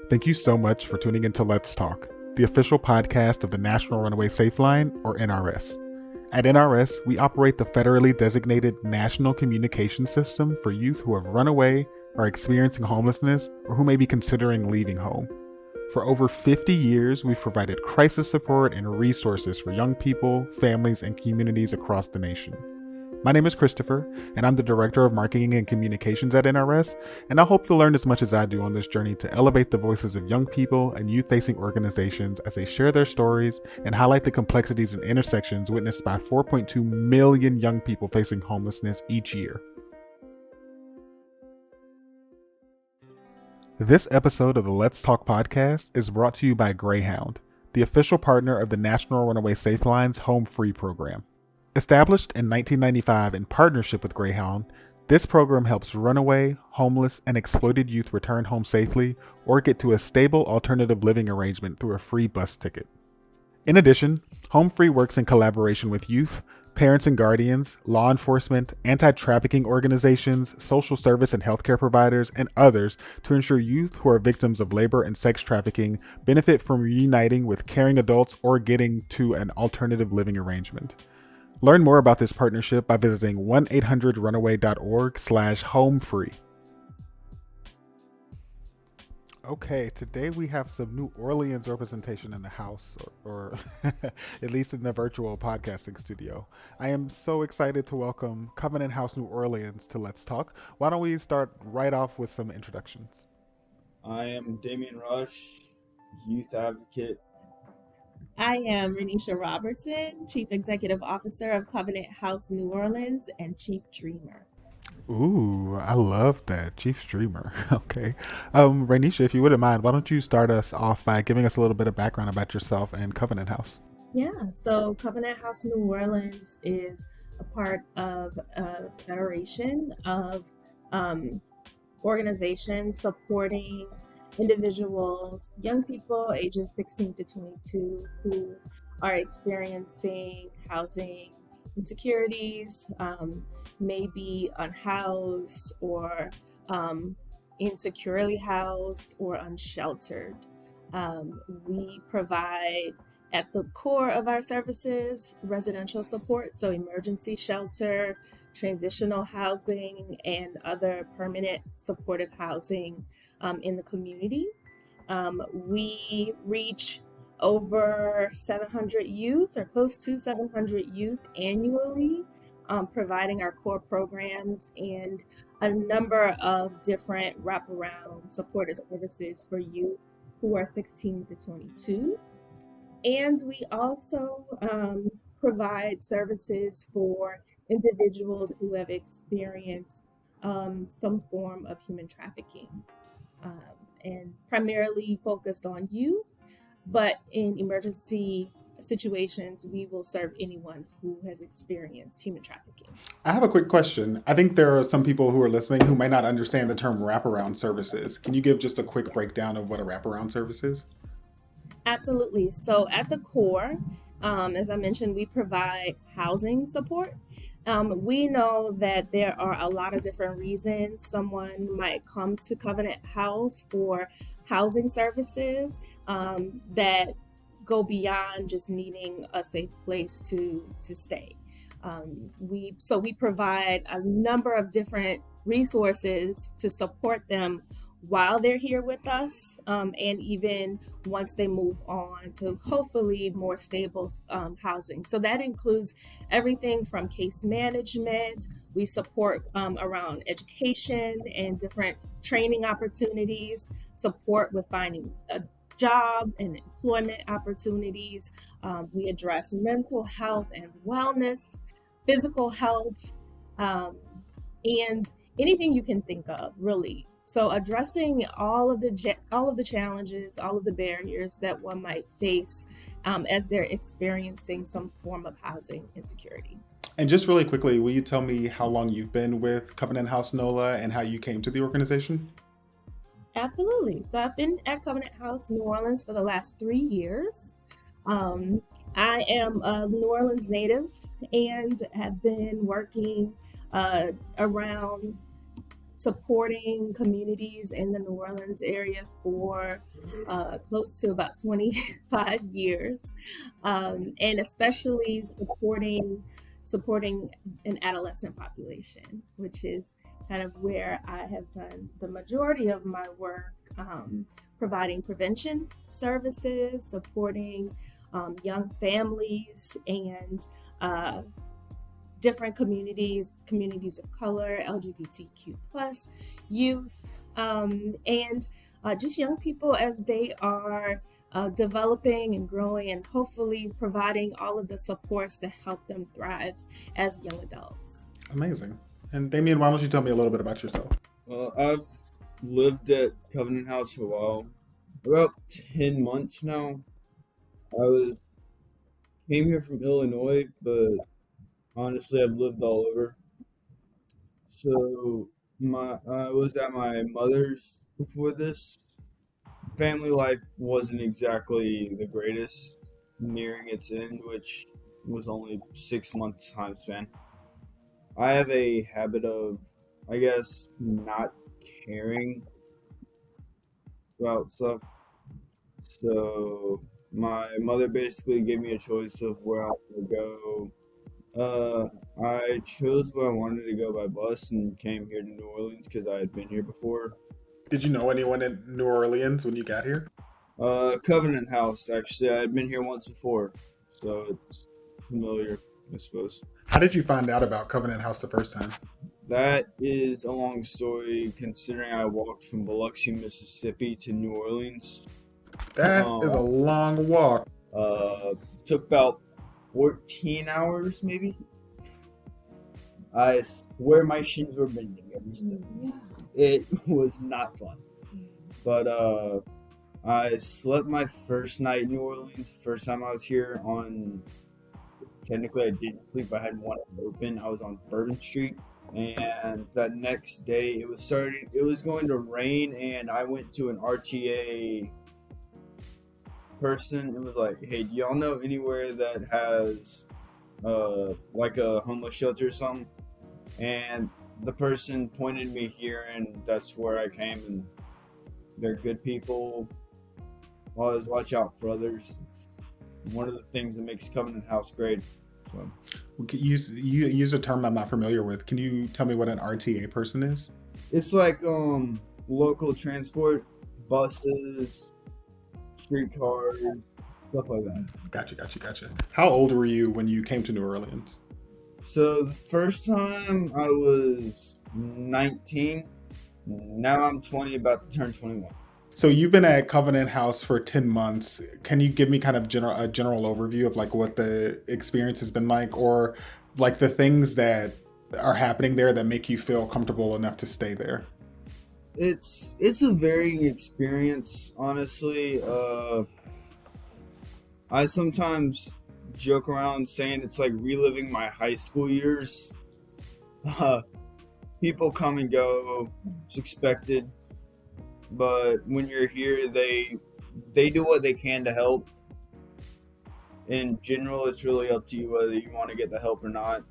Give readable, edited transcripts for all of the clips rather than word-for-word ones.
Thank you so much for tuning into Let's Talk, the official podcast of the National Runaway Safeline, or NRS. At NRS, we operate the federally designated national communication system for youth who have run away, are experiencing homelessness, or who may be considering leaving home. For over 50 years, we've provided crisis support and resources for young people, families, and communities across the nation. My name is Christopher, and I'm the Director of Marketing and Communications at NRS, and I hope you'll learn as much as I do on this journey to elevate the voices of young people and youth-facing organizations as they share their stories and highlight the complexities and intersections witnessed by 4.2 million young people facing homelessness each year. This episode of the Let's Talk podcast is brought to you by Greyhound, the official partner of the National Runaway Safeline's Home Free program. Established in 1995 in partnership with Greyhound, this program helps runaway, homeless, and exploited youth return home safely or get to a stable alternative living arrangement through a free bus ticket. In addition, Home Free works in collaboration with youth, parents and guardians, law enforcement, anti-trafficking organizations, social service and healthcare providers, and others to ensure youth who are victims of labor and sex trafficking benefit from reuniting with caring adults or getting to an alternative living arrangement. Learn more about this partnership by visiting 1-800-runaway.org/homefree. Okay, today we have some New Orleans representation in the house, or at least in the virtual podcasting studio. I am so excited to welcome Covenant House New Orleans to Let's Talk. Why don't we start right off with some introductions? I am Damien Rush, youth advocate. I am Rheneisha Robertson, Chief Executive Officer of Covenant House New Orleans and Chief Dreamer. Ooh, I love that. Chief Streamer. Okay. Rheneisha, if you wouldn't mind, why don't you start us off by giving us a little bit of background about yourself and Covenant House? Yeah, so Covenant House New Orleans is a part of a federation of organizations supporting individuals, young people ages 16 to 22 who are experiencing housing insecurities, may be unhoused or insecurely housed or unsheltered. We provide at the core of our services residential support, so emergency shelter, transitional housing, and other permanent supportive housing in the community. We reach over 700 youth or close to 700 youth annually, providing our core programs and a number of different wraparound supportive services for youth who are 16 to 22. And we also provide services for individuals who have experienced some form of human trafficking, and primarily focused on youth, but in emergency situations, we will serve anyone who has experienced human trafficking. I have a quick question. I think there are some people who are listening who might not understand the term wraparound services. Can you give just a quick breakdown of what a wraparound service is? Absolutely. So at the core, as I mentioned, we provide housing support. We know that there are a lot of different reasons someone might come to Covenant House for housing services that go beyond just needing a safe place to stay. We provide a number of different resources to support them while they're here with us, and even once they move on to hopefully more stable housing. So that includes everything from case management. We support around education and different training opportunities, support with finding a job and employment opportunities. We address mental health and wellness, physical health, and anything you can think of, really. So addressing all of the challenges, all of the barriers that one might face as they're experiencing some form of housing insecurity. And just really quickly, will you tell me how long you've been with Covenant House NOLA and how you came to the organization? Absolutely. So I've been at Covenant House New Orleans for the last 3 years. I am a New Orleans native and have been working around supporting communities in the New Orleans area for close to about 25 years, and especially supporting an adolescent population, which is kind of where I have done the majority of my work, providing prevention services, supporting young families and different communities of color, LGBTQ plus youth, and just young people as they are developing and growing, and hopefully providing all of the supports to help them thrive as young adults. Amazing. And Damien, why don't you tell me a little bit about yourself? Well, I've lived at Covenant House for a while, about 10 months now. Came here from Illinois, but honestly, I've lived all over. So I was at my mother's before this. Family life wasn't exactly the greatest, nearing its end, which was only 6 months time span. I have a habit of, I guess, not caring about stuff. So my mother basically gave me a choice of where I would go. I chose where I wanted to go by bus and came here to New Orleans because I had been here before. Did you know anyone in New Orleans when you got here? Covenant House, actually. I had been here once before, so it's familiar, I suppose. How did you find out about Covenant House the first time? That is a long story considering I walked from Biloxi, Mississippi to New Orleans. That is a long walk. Took about 14 hours, maybe. I swear my shins were bending every step. It was not fun. But I slept my first night in New Orleans. First time I was here on. Technically, I didn't sleep. I had one open. I was on Bourbon Street, and that next day it was going to rain, and I went to an RTA person and was like, "Hey, do y'all know anywhere that has like a homeless shelter or something?" And the person pointed me here, and that's where I came. And they're good people. Always watch out for others. One of the things that makes Covenant House great. So. You use a term I'm not familiar with. Can you tell me what an RTA person is? It's like local transport, buses, streetcars, stuff like that. Gotcha. How old were you when you came to New Orleans? So the first time I was 19. Now I'm 20, about to turn 21. So you've been at Covenant House for 10 months. Can you give me kind of a general overview of like what the experience has been like, or like the things that are happening there that make you feel comfortable enough to stay there? It's a varying experience, honestly. I sometimes joke around saying it's like reliving my high school years. People come and go, it's expected. But when you're here, they do what they can to help. In general, it's really up to you whether you want to get the help or not.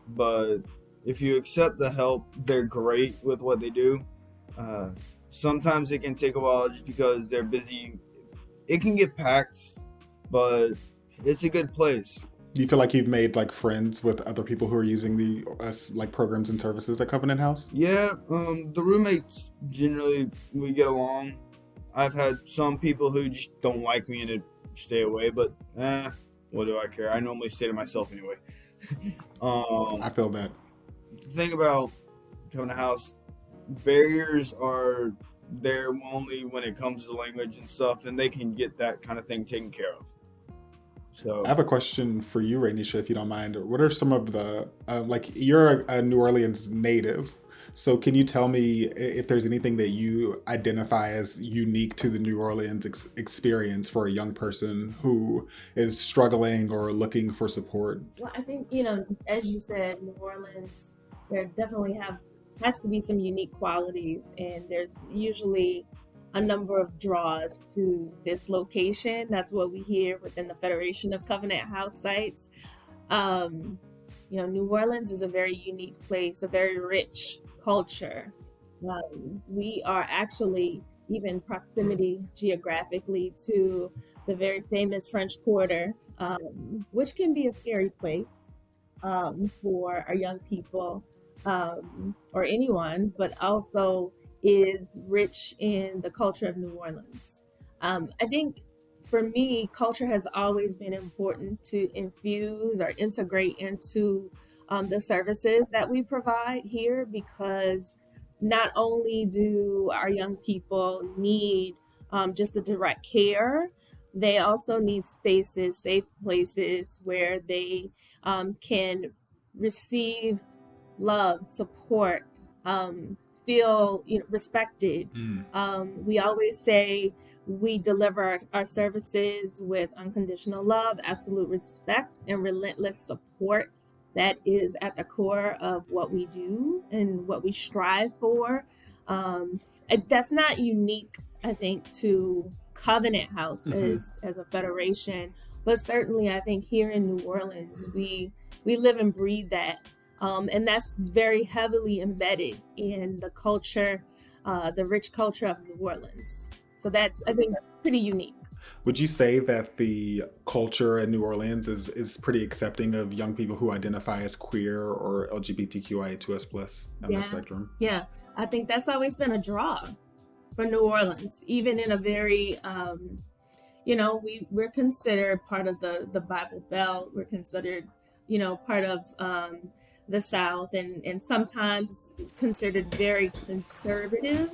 But if you accept the help, they're great with what they do. Sometimes it can take a while just because they're busy. It can get packed, but it's a good place. Do you feel like you've made like friends with other people who are using the like programs and services at Covenant House? Yeah, the roommates generally we get along. I've had some people who just don't like me and to stay away, but what do I care? I normally stay to myself anyway. I feel that. The thing about Covenant House, barriers are there only when it comes to language and stuff, and they can get that kind of thing taken care of. So I have a question for you, Rheneisha, if you don't mind. What are some of the, like, you're a New Orleans native, so can you tell me if there's anything that you identify as unique to the New Orleans experience for a young person who is struggling or looking for support? Well, I think, as you said, New Orleans, there definitely has to be some unique qualities, and there's usually a number of draws to this location. That's what we hear within the Federation of Covenant House sites. New Orleans is a very unique place, a very rich culture. We are actually even proximity geographically to the very famous French Quarter, which can be a scary place for our young people or anyone, but also is rich in the culture of New Orleans. I think for me, culture has always been important to infuse or integrate into the services that we provide here, because not only do our young people need just the direct care, they also need spaces, safe places where they can receive love, support, feel respected. Mm. We always say we deliver our services with unconditional love, absolute respect, and relentless support. That is at the core of what we do and what we strive for. That's not unique, I think, to Covenant House Mm-hmm. as a federation, but certainly I think here in New Orleans we live and breathe that. And that's very heavily embedded in the culture, the rich culture of New Orleans. So that's, I think, pretty unique. Would you say that the culture in New Orleans is pretty accepting of young people who identify as queer or LGBTQIA2S plus on the Yeah, spectrum? yeah. I think that's always been a draw for New Orleans, even in a very, we're considered part of the Bible Belt. We're considered, part of the South, and sometimes considered very conservative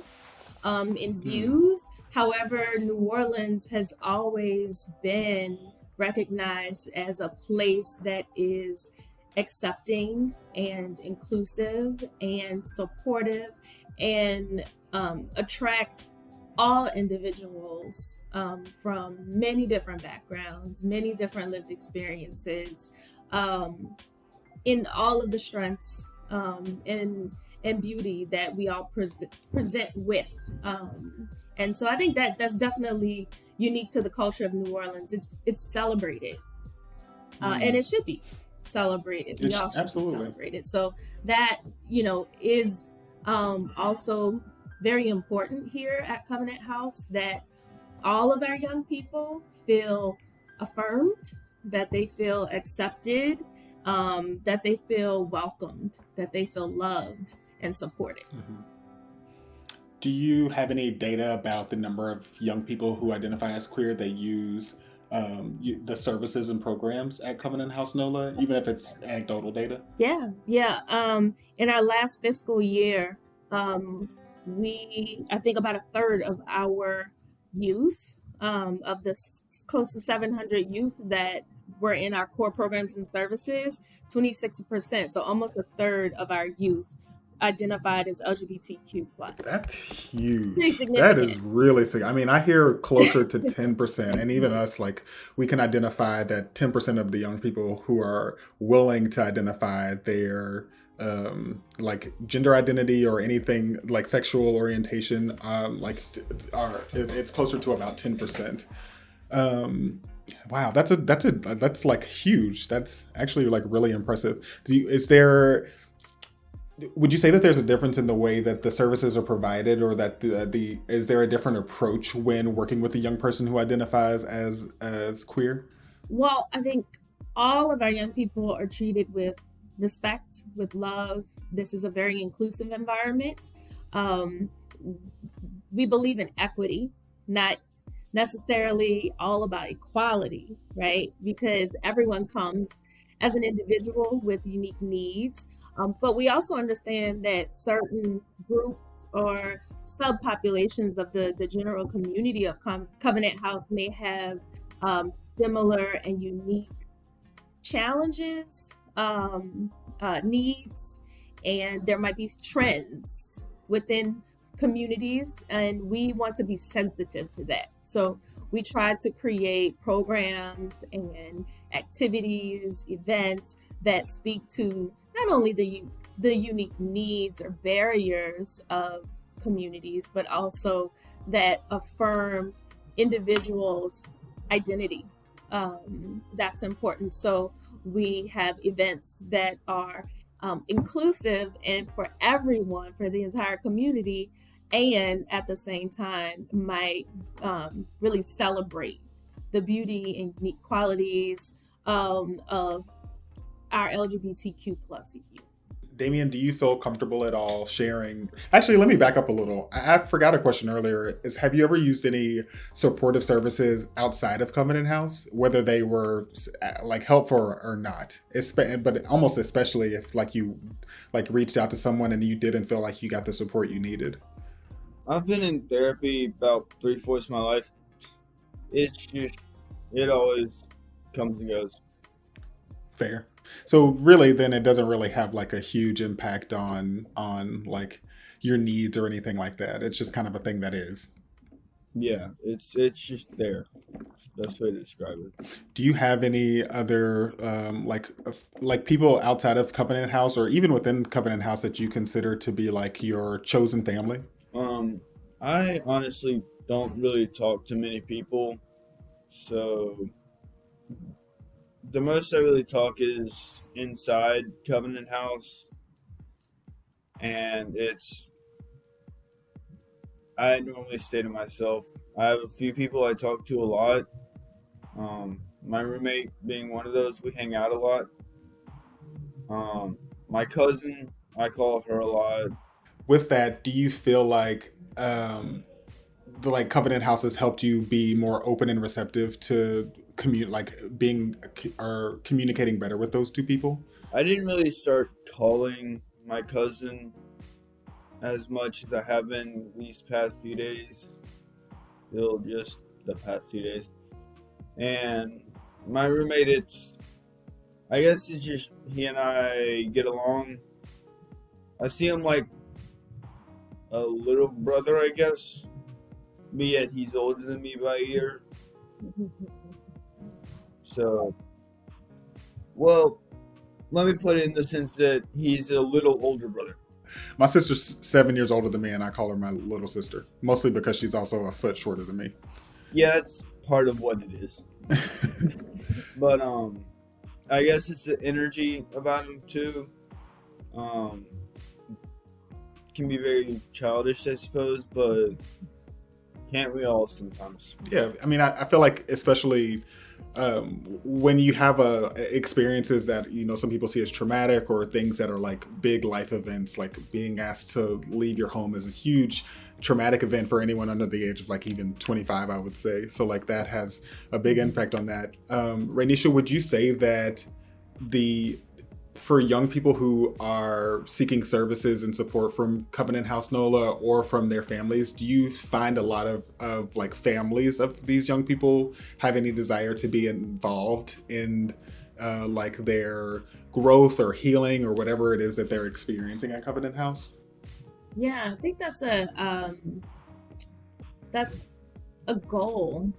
in Mm. views. However, New Orleans has always been recognized as a place that is accepting and inclusive and supportive, and attracts all individuals from many different backgrounds, many different lived experiences, um, in all of the strengths and beauty that we all present with. And so I think that that's definitely unique to the culture of New Orleans. It's celebrated, and Mm. it should be celebrated. We all should be Absolutely. celebrated. So that is also very important here at Covenant House, that all of our young people feel affirmed, that they feel accepted, that they feel welcomed, that they feel loved and supported. Mhm. Do you have any data about the number of young people who identify as queer that use the services and programs at Covenant House NOLA, even if it's anecdotal data? Yeah. In our last fiscal year, I think about a third of our youth, of the close to 700 youth that were in our core programs and services, 26%, so almost a third of our youth identified as LGBTQ plus. That's Pretty huge. That is significant. really sick. I mean, I hear closer to 10%, and even us, like, we can identify that 10% of the young people who are willing to identify their like gender identity or anything like sexual orientation, it's closer to about 10%. Um, wow, that's like huge. That's actually like really impressive. Would you say that there's a difference in the way that the services are provided, or that the is there a different approach when working with a young person who identifies as queer? Well, I think all of our young people are treated with respect, with love. This is a very inclusive environment. Um, we believe in equity, not necessarily all about equality, right? Because everyone comes as an individual with unique needs. But we also understand that certain groups or subpopulations of the general community of Covenant House may have similar and unique challenges, needs, and there might be trends within communities, and we want to be sensitive to that. So we try to create programs and activities, events that speak to not only the unique needs or barriers of communities, but also that affirm individuals' identity. That's important. So we have events that are inclusive and for everyone, for the entire community, and at the same time might really celebrate the beauty and unique qualities of our LGBTQ plus youth. Damien, do you feel comfortable at all sharing? Actually, let me back up a little. I forgot a question earlier. Is have you ever used any supportive services outside of Covenant House, whether they were like helpful or not? But almost especially if like you like reached out to someone and you didn't feel like you got the support you needed. I've been in therapy about 3/4 of my life. It's just, it always comes and goes. Fair. So really, then it doesn't really have like a huge impact on like your needs or anything like that. It's just kind of a thing that is. Yeah, it's just there. It's the best way to describe it. Do you have any other like people outside of Covenant House or even within Covenant House that you consider to be like your chosen family? I honestly don't really talk to many people, so the most I really talk is inside Covenant House, and I normally stay to myself. I have a few people I talk to a lot. My roommate being one of those, we hang out a lot. My cousin, I call her a lot. With that, do you feel like the like Covenant House has helped you be more open and receptive to like being or communicating better with those two people? I didn't really start calling my cousin as much as I have been these past few days. Still just the past few days. And my roommate, I guess it's just he and I get along. I see him like a little brother, I guess. But yet he's older than me by a year. So, well, let me put it in the sense that he's a little older brother. My sister's 7 years older than me, and I call her my little sister, mostly because she's also a foot shorter than me. Yeah, that's part of what it is. But I guess it's the energy about him too. Can be very childish, I suppose, but can't we all sometimes? Yeah, I mean, I feel like especially when you have experiences that some people see as traumatic or things that are like big life events, like being asked to leave your home is a huge traumatic event for anyone under the age of like even 25, I would say. So like that has a big impact on that. Rheneisha, would you say that for young people who are seeking services and support from Covenant House NOLA or from their families, do you find a lot of like families of these young people have any desire to be involved in like their growth or healing or whatever it is that they're experiencing at Covenant House? Yeah, I think that's a goal,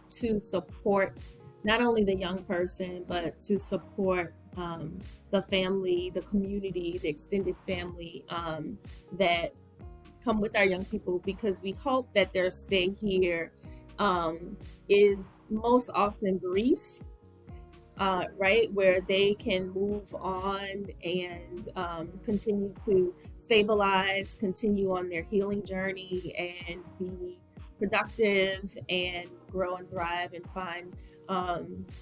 to support not only the young person, but to support the family, the community, the extended family that come with our young people, because we hope that their stay here is most often brief, right, where they can move on and continue to stabilize, continue on their healing journey, and be productive and grow and thrive and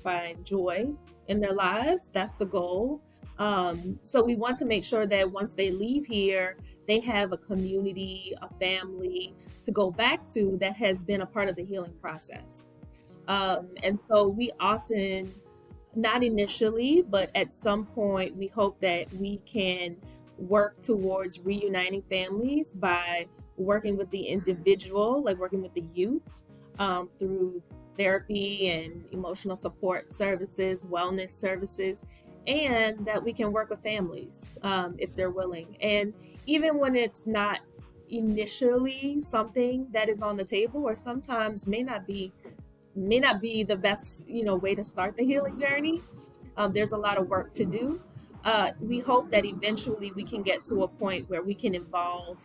find joy in their lives. That's the goal. So we want to make sure that once they leave here, they have a community, a family to go back to that has been a part of the healing process. And so we often, not initially, but at some point, we hope that we can work towards reuniting families by working with the individual, like working with the youth through therapy and emotional support services, wellness services, and that we can work with families if they're willing. And even when it's not initially something that is on the table, or sometimes may not be the best way to start the healing journey, there's a lot of work to do. We hope that eventually we can get to a point where we can involve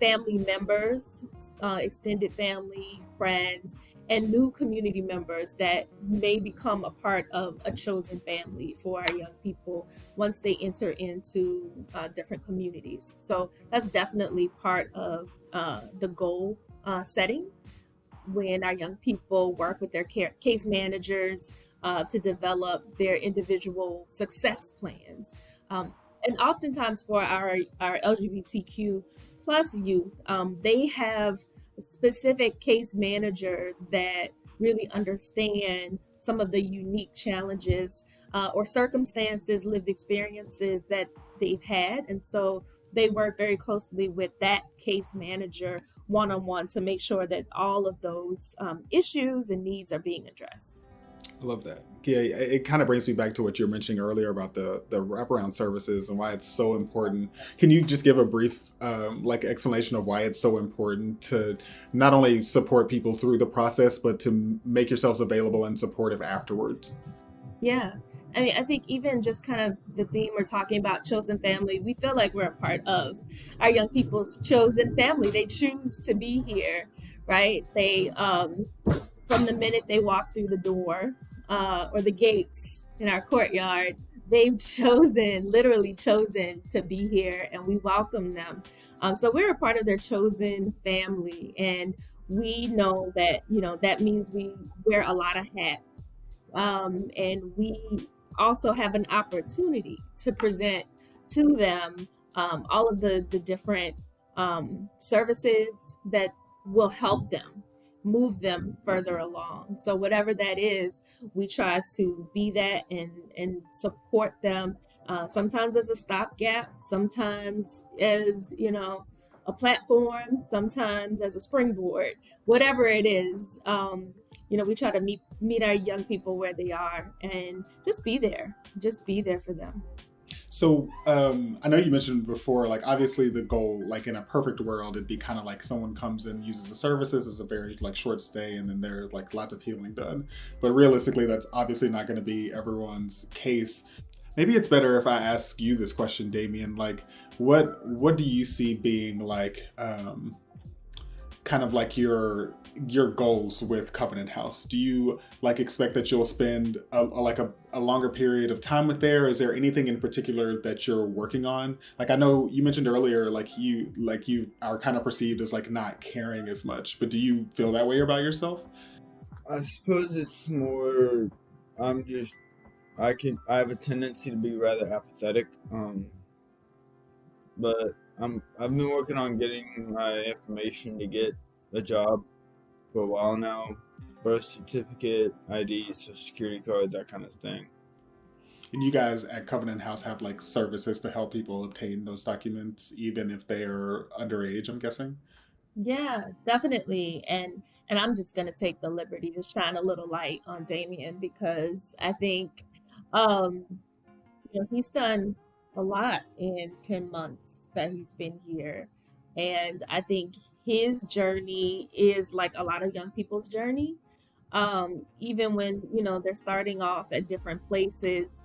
family members, extended family, friends, and new community members that may become a part of a chosen family for our young people once they enter into different communities. So that's definitely part of the goal setting when our young people work with their case managers to develop their individual success plans. Um, and oftentimes for our LGBTQ plus youth, they have specific case managers that really understand some of the unique challenges or circumstances, lived experiences that they've had. And so they work very closely with that case manager one-on-one to make sure that all of those issues and needs are being addressed. I love that. Yeah, it kind of brings me back to what you were mentioning earlier about the wraparound services and why it's so important. Can you just give a brief explanation of why it's so important to not only support people through the process, but to make yourselves available and supportive afterwards? Yeah. I mean, I think even just kind of the theme we're talking about, chosen family, we feel like we're a part of our young people's chosen family. They choose to be here, right? They, from the minute they walk through the door or the gates in our courtyard, they've chosen, literally chosen to be here, and we welcome them. So we're a part of their chosen family, and we know that, that means we wear a lot of hats. And we also have an opportunity to present to them all of the different services that will help them move them further along. So whatever that is, we try to be that and support them. Sometimes as a stopgap, sometimes as a platform, sometimes as a springboard. Whatever it is, we try to meet our young people where they are and just be there for them. So I know you mentioned before, like obviously the goal, like in a perfect world, it'd be kind of like someone comes in, uses the services, is a very like short stay, and then there's like lots of healing done. But realistically, that's obviously not going to be everyone's case. Maybe it's better if I ask you this question, Damien. Like, what do you see being like, kind of like your goals with Covenant House? Do you like expect that you'll spend a longer period of time with there? Is there anything in particular that you're working on? Like I know you mentioned earlier, like you are kind of perceived as like not caring as much, but do you feel that way about yourself? I suppose it's more. I have a tendency to be rather apathetic. But I've been working on getting my information to get a job for a while now. Birth certificate, ID, social security card, that kind of thing. And you guys at Covenant House have like services to help people obtain those documents, even if they are underage, I'm guessing? Yeah, definitely. And I'm just gonna take the liberty to shine a little light on Damien because I think um, he's done a lot in 10 months that he's been here. And I think his journey is like a lot of young people's journey. Even when, they're starting off at different places,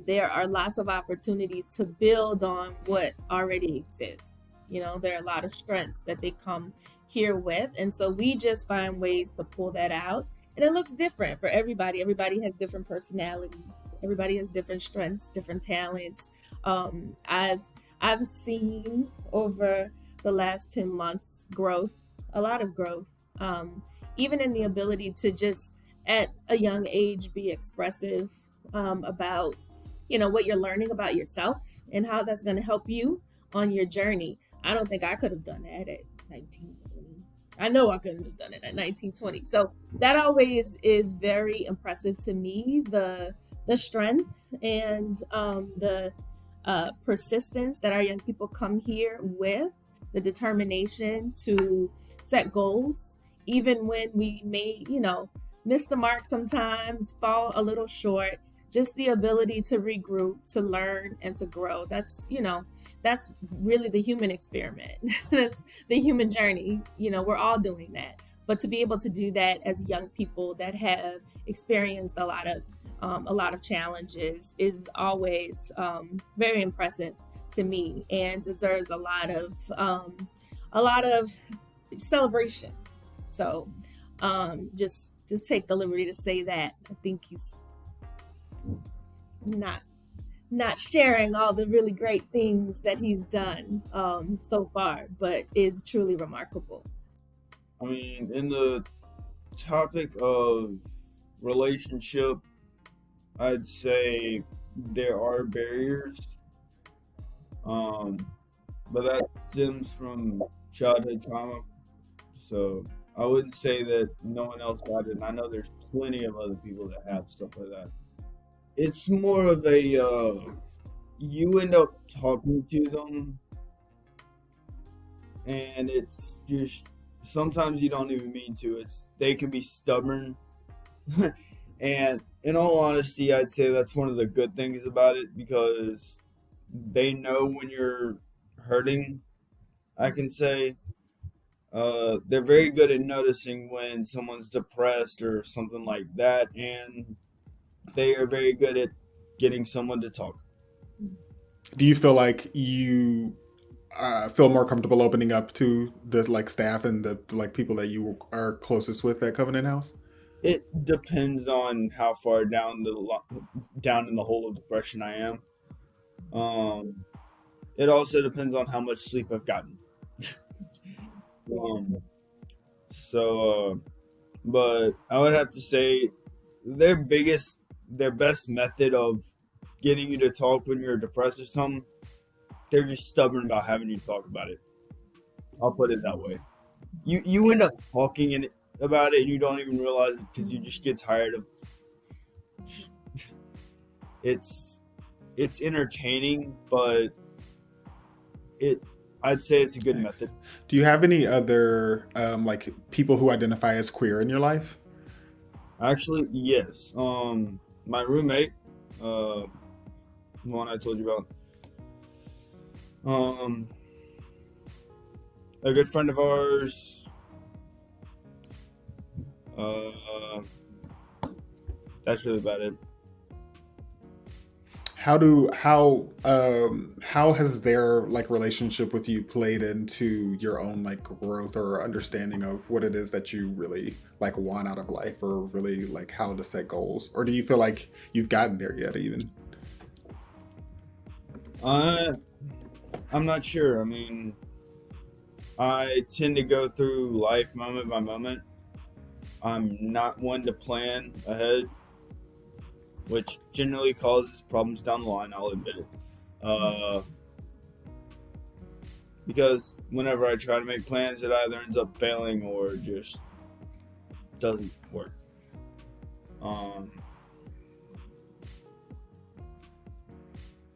there are lots of opportunities to build on what already exists. There are a lot of strengths that they come here with. And so we just find ways to pull that out. And it looks different for everybody. Everybody has different personalities. Everybody has different strengths, different talents. I've seen over the last 10 months growth, a lot of growth, even in the ability to just at a young age be expressive about what you're learning about yourself and how that's going to help you on your journey. I don't think I could have done that at 19. I know I couldn't have done it at 19, 20. So that always is very impressive to me, the strength and the persistence that our young people come here with, the determination to set goals, even when we may, miss the mark sometimes, fall a little short. Just the ability to regroup, to learn, and to grow. That's really the human experiment. That's the human journey. We're all doing that. But to be able to do that as young people that have experienced a lot of challenges is always very impressive. to me and deserves a lot of celebration. So just take the liberty to say that. I think he's not sharing all the really great things that he's done so far, but is truly remarkable. I mean, in the topic of relationship, I'd say there are barriers, but that stems from childhood trauma. So I wouldn't say that no one else got it. And I know there's plenty of other people that have stuff like that. It's more of a you end up talking to them, and it's just sometimes you don't even mean to. They can be stubborn, and in all honesty, I'd say that's one of the good things about it because they know when you're hurting. I can say they're very good at noticing when someone's depressed or something like that, and they are very good at getting someone to talk. Do you feel like you feel more comfortable opening up to the like staff and the like people that you are closest with at Covenant House? It depends on how far down in the hole of depression I am. It also depends on how much sleep I've gotten. But I would have to say their best method of getting you to talk when you're depressed or something, they're just stubborn about having you talk about it. I'll put it that way. You end up talking about it and you don't even realize it because you just get tired of it's entertaining, but I'd say it's a good method. Do you have any other like people who identify as queer in your life? Actually, yes. My roommate, the one I told you about, a good friend of ours. That's really about it. How has their like relationship with you played into your own like growth or understanding of what it is that you really like want out of life, or really like how to set goals? Or do you feel like you've gotten there yet even? I'm not sure. I mean, I tend to go through life moment by moment. I'm not one to plan ahead, which generally causes problems down the line, I'll admit it. Because whenever I try to make plans, it either ends up failing or just doesn't work.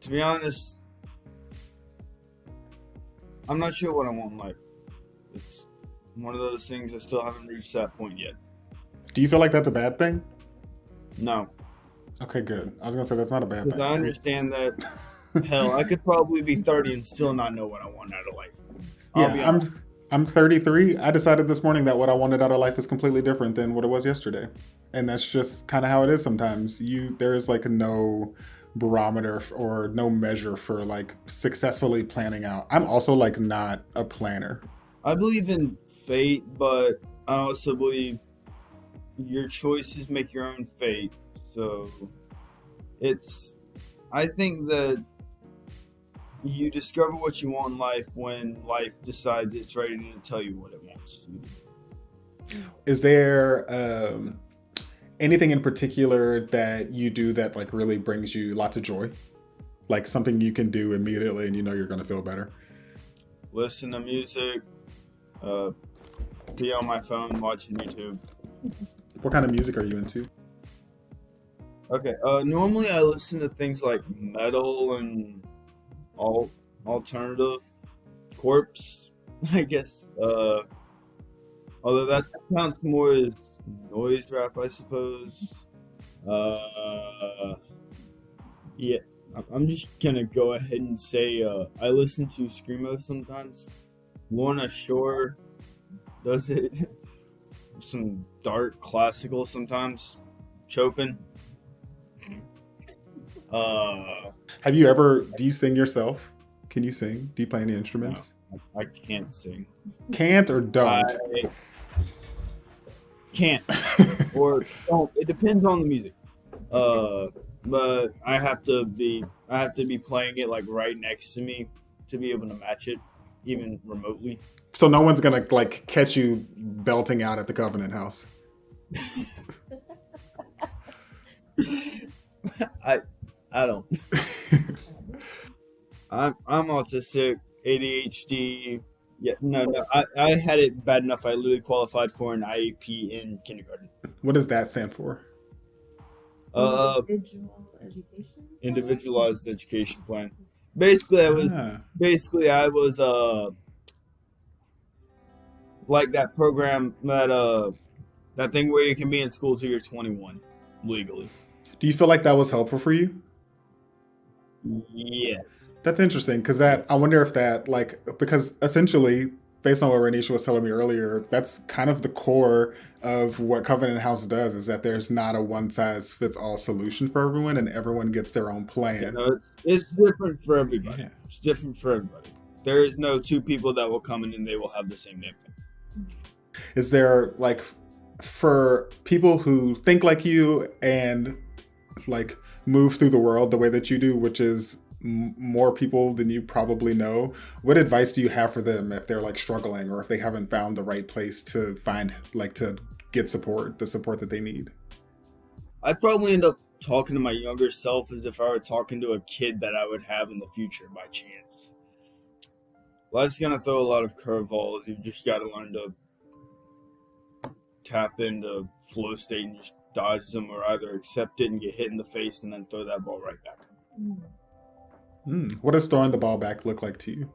To be honest, I'm not sure what I want in life. It's one of those things I still haven't reached that point yet. Do you feel like that's a bad thing? No. Okay, good. I was gonna say that's not a bad thing. I understand that. Hell, I could probably be 30 and still not know what I want out of life. I'm 33. I decided this morning that what I wanted out of life is completely different than what it was yesterday, and that's just kind of how it is sometimes. There's like no barometer or no measure for like successfully planning out. I'm also like not a planner. I believe in fate, but I also believe your choices make your own fate. So I think that you discover what you want in life when life decides it's ready to tell you what it wants. Is there anything in particular that you do that like really brings you lots of joy? Like something you can do immediately and you know you're going to feel better? Listen to music, be on my phone watching YouTube. What kind of music are you into? Okay, normally I listen to things like metal and alternative, corpse, I guess. Although that counts more as noise rap, I suppose. Yeah, I'm just gonna go ahead and say I listen to screamo sometimes. Lorna Shore does it. Some dark classical sometimes. Chopin. Do you sing yourself? Can you sing? Do you play any instruments? No, I can't sing. Can't or don't? I can't or don't. It depends on the music. But I have to be playing it like right next to me to be able to match it, even remotely. So no one's gonna like catch you belting out at the Covenant House. I don't. I'm autistic, ADHD. Yeah, no. I had it bad enough. I literally qualified for an IEP in kindergarten. What does that stand for? Individualized education plan. Basically, I was like that program that thing where you can be in school till you're 21 legally. Do you feel like that was helpful for you? Yes. That's interesting because I wonder if that because essentially, based on what Rheneisha was telling me earlier, that's kind of the core of what Covenant House does, is that there's not a one size fits all solution for everyone and everyone gets their own plan. It's different for everybody. Yeah. It's different for everybody. There is no two people that will come in and they will have the same name. Is there for people who think like you and move through the world the way that you do, which is more people than you probably know, what advice do you have for them if they're struggling or if they haven't found the right place to find to get support, the support that they need? I'd probably end up talking to my younger self as if I were talking to a kid that I would have in the future by chance. Life's gonna throw a lot of curveballs. You've just got to learn to tap into flow state and just dodge them, or either accept it and get hit in the face and then throw that ball right back. What does throwing the ball back look like to you?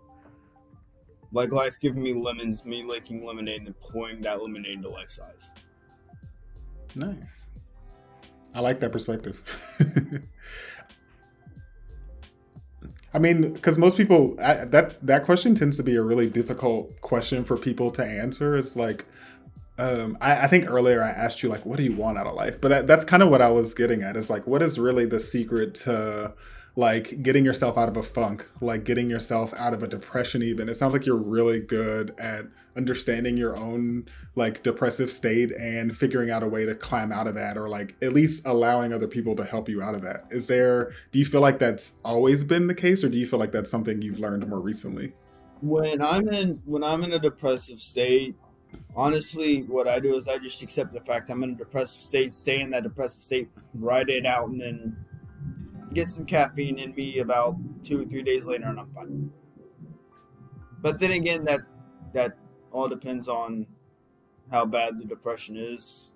Like life giving me lemons, me licking lemonade and pouring that lemonade into life size. Nice. I like that perspective. I mean, because most people, that question tends to be a really difficult question for people to answer. It's I think earlier I asked you what do you want out of life? But that's kind of what I was getting at, is what is really the secret to getting yourself out of a funk, getting yourself out of a depression even. It sounds like you're really good at understanding your own depressive state and figuring out a way to climb out of that, or at least allowing other people to help you out of that. Do you feel like that's always been the case, or do you feel like that's something you've learned more recently? When I'm in a depressive state, honestly, what I do is I just accept the fact I'm in a depressive state, stay in that depressive state, ride it out, and then get some caffeine in me about 2 or 3 days later, and I'm fine. But then again, that all depends on how bad the depression is.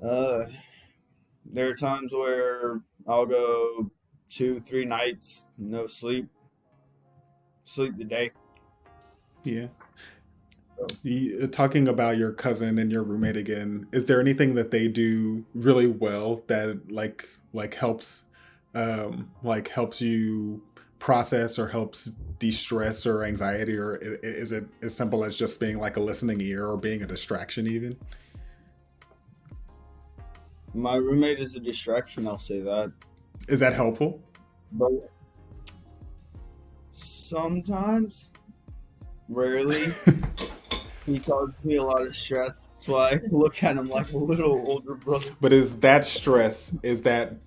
There are times where I'll go 2-3 nights, no sleep the day. Yeah. Talking about your cousin and your roommate again, is there anything that they do really well that helps you process or helps de-stress or anxiety, or is it as simple as just being a listening ear or being a distraction even? My roommate is a distraction, I'll say that. Is that helpful? But sometimes, rarely. He causes me a lot of stress. That's why I look at him like a little older brother. But is that stress, do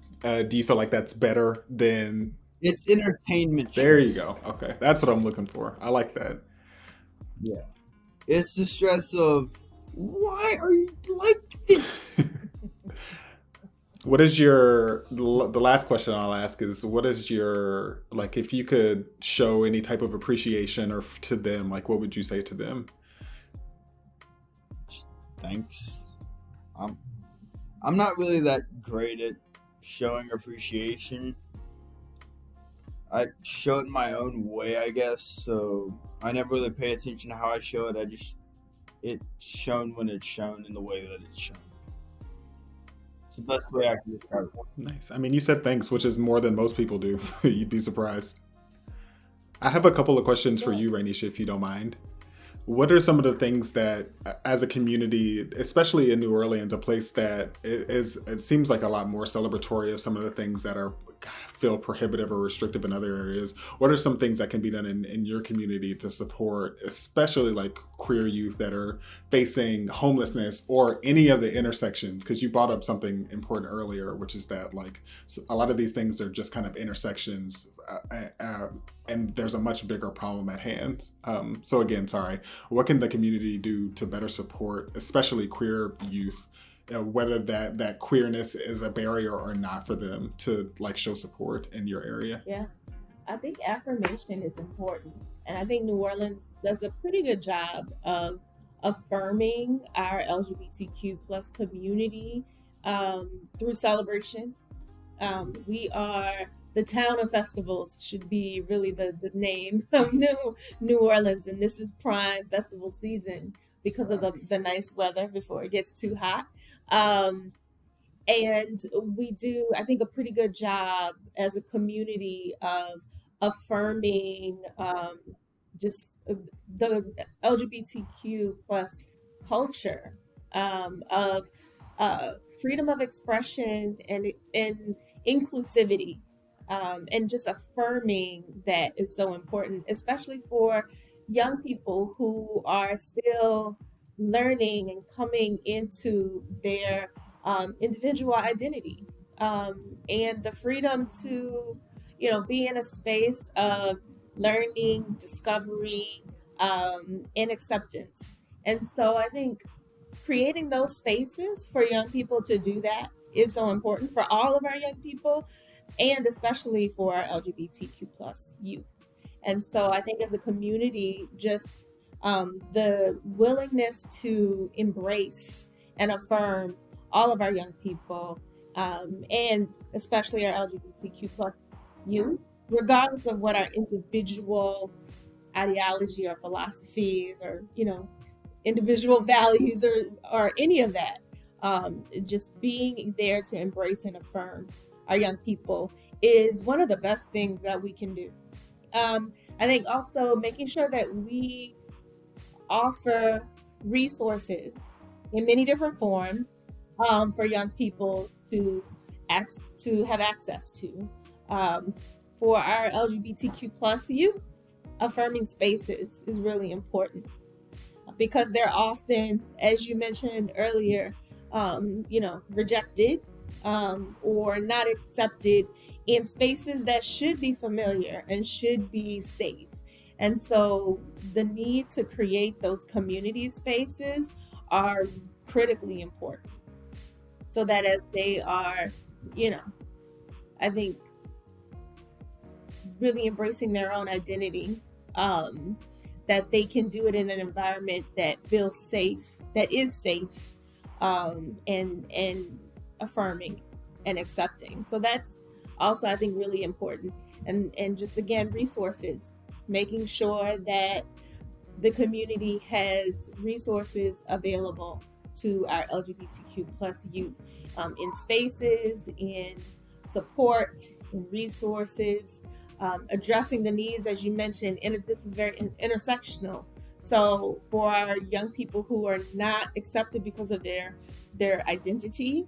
you feel like that's better than... It's entertainment stress. There you go. Okay. That's what I'm looking for. I like that. Yeah. It's the stress of, why are you like this? What is the last question I'll ask is, what is your, if you could show any type of appreciation or to them, what would you say to them? Thanks. I'm not really that great at showing appreciation. I show it in my own way, I guess, so I never really pay attention to how I show it. It's shown when it's shown in the way that it's shown. It's the best way I can describe it. Nice. I mean, you said thanks, which is more than most people do. You'd be surprised. I have a couple of questions for you, Rheneisha, if you don't mind. What are some of the things that, as a community, especially in New Orleans, a place that it seems like a lot more celebratory of some of the things that are feel prohibitive or restrictive in other areas, what are some things that can be done in your community to support, especially like queer youth that are facing homelessness or any of the intersections? Because you brought up something important earlier, which is that like a lot of these things are just kind of intersections, and there's a much bigger problem at hand. So again, sorry, what can the community do to better support, especially queer youth, whether that queerness is a barrier or not for them to like show support in your area? Yeah, I think affirmation is important. And I think New Orleans does a pretty good job of affirming our LGBTQ plus community through celebration. We are the town of festivals should be really the name of New Orleans, and this is prime festival season because of the nice weather before it gets too hot. Um, and we do, I think, a pretty good job as a community of affirming just the LGBTQ plus culture, of uh, freedom of expression and inclusivity, and just affirming that is so important, especially for young people who are still learning and coming into their individual identity, and the freedom to, be in a space of learning, discovery, and acceptance. And so I think creating those spaces for young people to do that is so important for all of our young people, and especially for our LGBTQ plus youth. And so I think as a community, just the willingness to embrace and affirm all of our young people, and especially our LGBTQ plus youth, regardless of what our individual ideology or philosophies or, individual values or any of that. Just being there to embrace and affirm our young people is one of the best things that we can do. I think also making sure that we offer resources in many different forms, for young people to have access to. For our LGBTQ plus youth, affirming spaces is really important because they're often, as you mentioned earlier, rejected, or not accepted in spaces that should be familiar and should be safe. And so the need to create those community spaces are critically important so that as they are, I think, really embracing their own identity, that they can do it in an environment that feels safe, that is safe, and affirming and accepting. So that's also, I think, really important. And just again, resources, making sure that the community has resources available to our LGBTQ plus youth, in spaces, in support, in resources, addressing the needs, as you mentioned, and this is very intersectional. So for our young people who are not accepted because of their identity,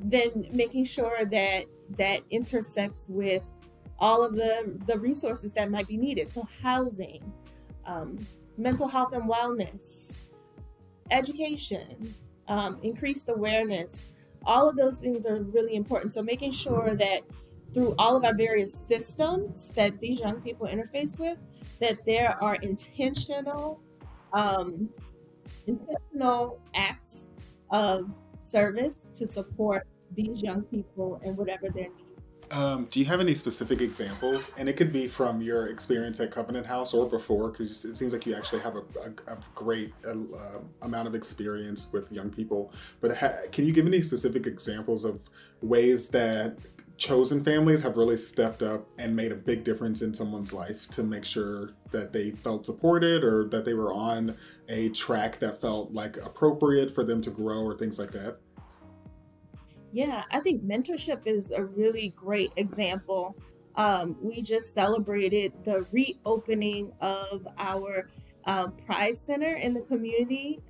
then making sure that that intersects with all of the resources that might be needed. So housing, mental health and wellness, education, increased awareness, all of those things are really important. So making sure that through all of our various systems that these young people interface with, that there are um, intentional acts of service to support these young people and whatever their needs. Do you have any specific examples? And it could be from your experience at Covenant House or before, because it seems like you actually have a great amount of experience with young people. But can you give any specific examples of ways that chosen families have really stepped up and made a big difference in someone's life to make sure that they felt supported or that they were on a track that felt like appropriate for them to grow or things like that? Yeah, I think mentorship is a really great example. We just celebrated the reopening of our Pride Center in the community.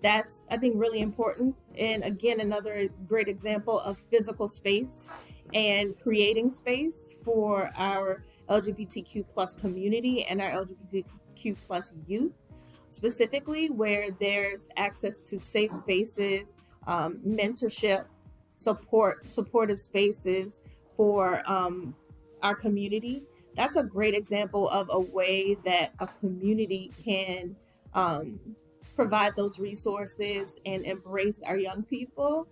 That's, I think, really important. And again, another great example of physical space and creating space for our LGBTQ plus community and our LGBTQ plus youth, specifically where there's access to safe spaces, mentorship, supportive spaces for our community. That's a great example of a way that a community can um, provide those resources and embrace our young people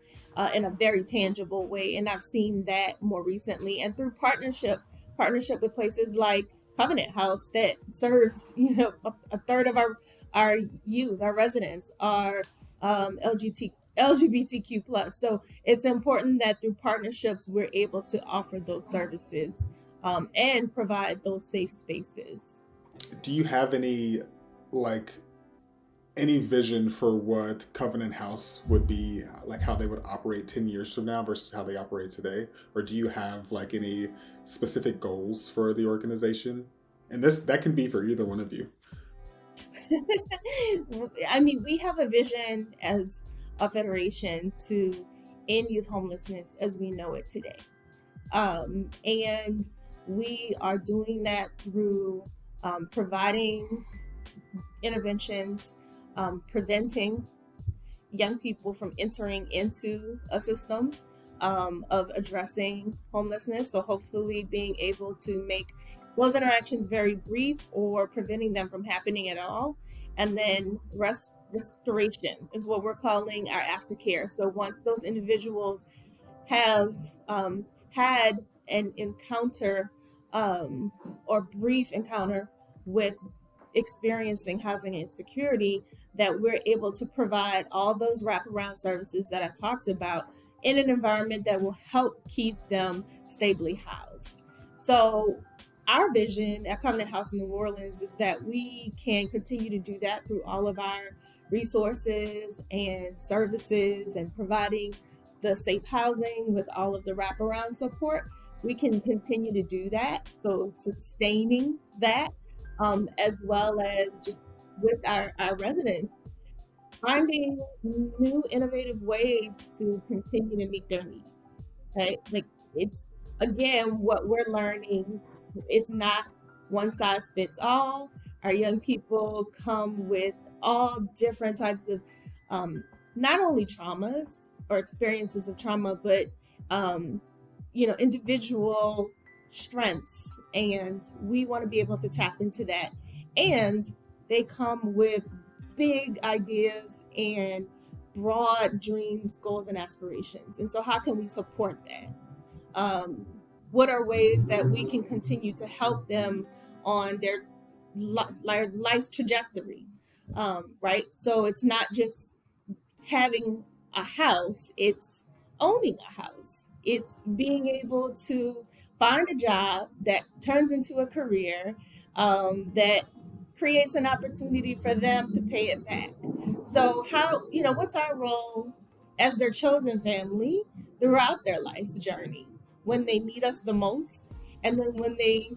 in a very tangible way. And I've seen that more recently and through partnership with places like Covenant House that serves, a third of our youth, our residents are LGBTQ plus. So it's important that through partnerships we're able to offer those services and provide those safe spaces. Do you have like any vision for what Covenant House would be, like how they would operate 10 years from now versus how they operate today? Or do you have like any specific goals for the organization? And that can be for either one of you. I mean, we have a vision as a federation to end youth homelessness as we know it today. And we are doing that through providing interventions, preventing young people from entering into a system of addressing homelessness. So hopefully being able to make those interactions very brief or preventing them from happening at all. And then restoration is what we're calling our aftercare. So once those individuals have had an encounter or brief encounter with experiencing housing insecurity, that we're able to provide all those wraparound services that I talked about in an environment that will help keep them stably housed. So our vision at Covenant House New Orleans is that we can continue to do that through all of our resources and services and providing the safe housing with all of the wraparound support. We can continue to do that. So sustaining that, as well as just with our residents, finding new innovative ways to continue to meet their needs. Right? Like it's again what we're learning. It's not one size fits all. Our young people come with all different types of not only traumas or experiences of trauma, but individual strengths, and we want to be able to tap into that. And they come with big ideas and broad dreams, goals, and aspirations. And so, how can we support that? What are ways that we can continue to help them on their life trajectory? Right? So, it's not just having a house, it's owning a house. It's being able to find a job that turns into a career that creates an opportunity for them to pay it back. So, what's our role as their chosen family throughout their life's journey when they need us the most, and then when they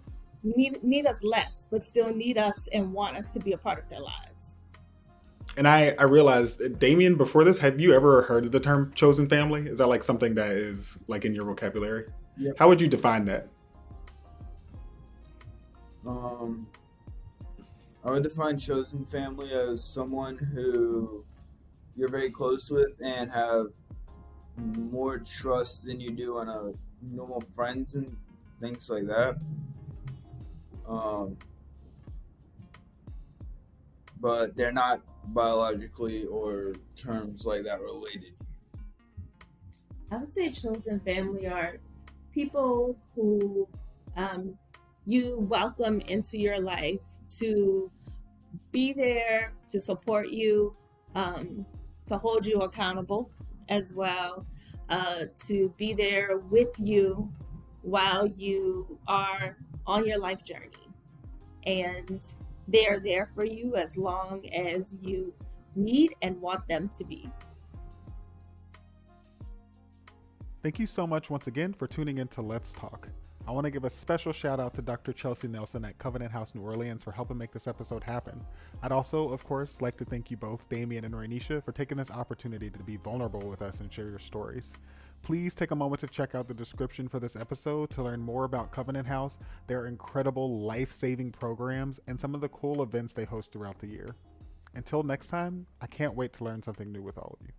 need us less, but still need us and want us to be a part of their lives? And I realized, Damien, before this, have you ever heard of the term chosen family? Is that like something that is like in your vocabulary? Yep. How would you define that? I would define chosen family as someone who you're very close with and have more trust than you do on normal friends and things like that. But they're not biologically or terms like that related. I would say chosen family are people who you welcome into your life to be there to support you, to hold you accountable as well, to be there with you while you are on your life journey. And they are there for you as long as you need and want them to be. Thank you so much once again for tuning in to Let's Talk. I want to give a special shout out to Dr. Chelsea Nelson at Covenant House New Orleans for helping make this episode happen. I'd also, of course, like to thank you both, Damien and Rheneisha, for taking this opportunity to be vulnerable with us and share your stories. Please take a moment to check out the description for this episode to learn more about Covenant House, their incredible life-saving programs, and some of the cool events they host throughout the year. Until next time, I can't wait to learn something new with all of you.